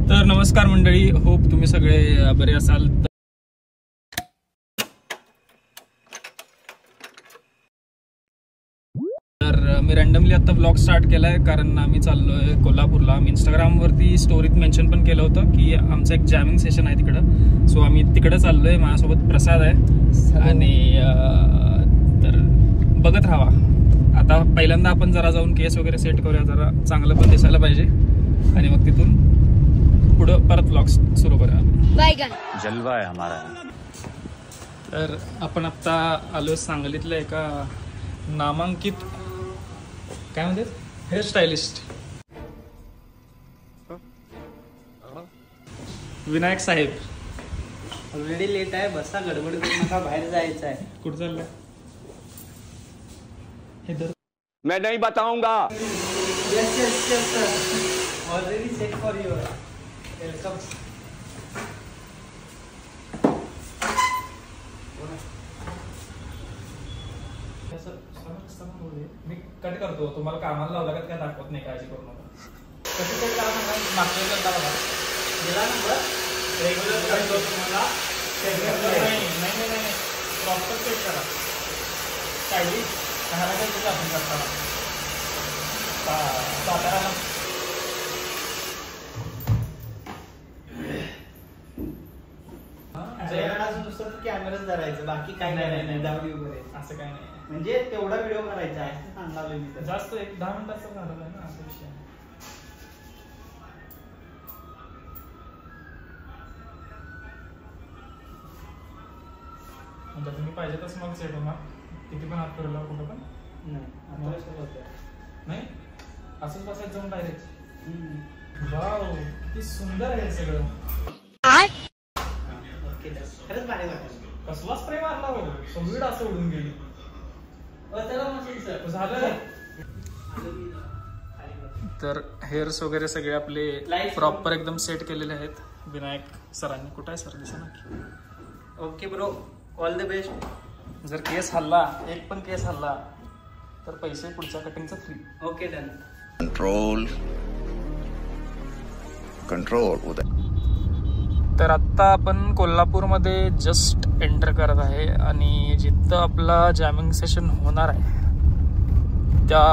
तर नमस्कार मंडळी, होप तुम्ही सगळे बरे असाल। तर मी रँडमली आता ब्लॉग स्टार्ट केलाय कारण आम्ही चाललोय कोल्हापूरला। मी इंस्टाग्रामवरती स्टोरीत मेन्शन पण केलं होतं की आमचं एक जॅमिंग सेशन आहे तिकडं, सो आम्ही तिकडे चाललोय। माझ्यासोबत प्रसाद आहे आणि तर बघत राहा। आता पहिल्यांदा आपण जरा जाऊन केस वगैरे सेट करूया, जरा चांगलं पण दिसायला पाहिजे आणि मग तिथून पुढं परत व्लॉग सुरू करूया। जलवा आहे हमारा। तर आपण आता आलो सांगलीतल्या एका नामांकित काय म्हणतात हेअर स्टायलिस्ट विनायक साहेब। ऑलरेडी लेट आहे, बसा गडबड करू नका, बाहेर जायचं आहे। कुठं चाललंय हे दर मैं नहीं बताऊंगा। Yes yes yes sir, already set for you. Welcome. Me cut करतो, तुम्हाला कामाला लावला का काय दाखवत नाही, काळजी करू नका। कसं सेट करा सांगा, मागच्या करता बघा गेला नंबर रेग्युलर करतो तुम्हाला। नाही प्रॉपर सेट करा। स्टायलिश कशाला काय तुझं आपण करताना सातारा नुसतं कॅमेराच धरायचं, बाकी काही नाही दावडी वगैरे असं काही नाही। म्हणजे तेवढा व्हिडिओ करायचा आहे सांगालोय मी तर। जास्त एक 10 मिनिटाचं झालं आहे ना, असा विषय। म्हणजे तुम्ही पाहिजे तसं मग सेट होणार, किती पण हात फिरला कुठं पण नाही, असंच बसायचं जाऊन डायरेक्ट। वाव किती सुंदर आहे सगळं। खरंच भारी वाटलं। कसला स्प्रे मारला हो, सगळी असं उडून गेली। झालं तर हेअर्स वगैरे सगळे आपले प्रॉपर एकदम सेट केलेले आहेत विनायक सरांनी। कुठं आहे सर, दिसा ना। Okay bro, all the best. जर केस हल्ला, एक पण केस हल्ला तर पैसे पुढच्या कटिंगचं फ्री। Okay done. कंट्रोल उदय। तर आत्ता आपण कोल्हापूरमध्ये जस्ट एंटर करत आहे आणि जिथं आपला जॅमिंग सेशन होणार आहे त्या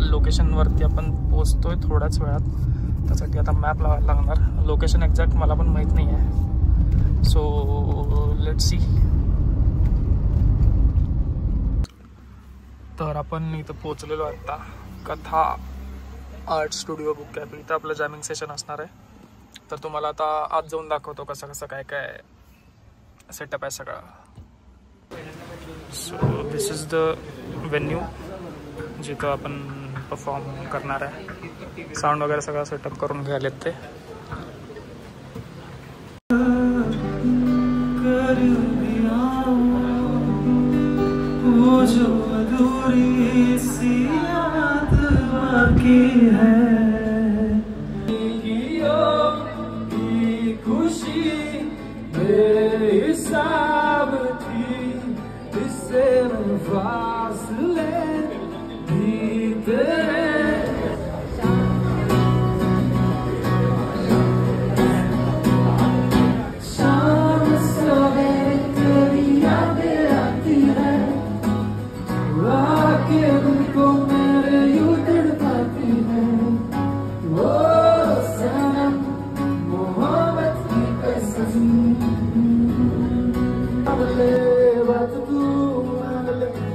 लोकेशनवरती आपण पोहोचतोय थोड्याच वेळात। त्यासाठी आता मॅप लावायला लागणार, लोकेशन एक्झॅक्ट मला पण माहीत नाही आहे, सो लेट्स सी। तर आपण इथं पोहोचलेलो आता कथा आर्ट स्टुडिओ बुक कॅप, इथं आपलं जॅमिंग सेशन असणार आहे। तर तुम्हाला आता आत जाऊन दाखवतो कसं कसं काय काय सेटअप आहे सगळा। So this is the venue जिथं आपण परफॉर्म करणार आहे। साऊंड वगैरे सगळं सेटअप करून घ्यायलेत ते।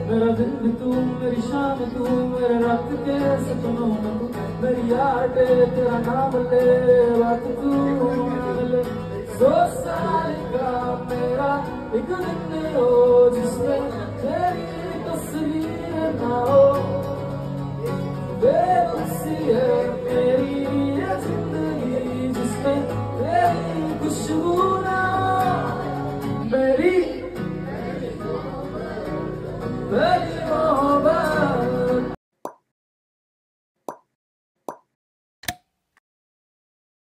मेरा दिन तू, मेरी शाम तू, मेरे रात के सपनों में तू, मेरी याद तेरा नाम ले, बात तू मान ले। 100 साल का मेरा एक दिन हो जिसमें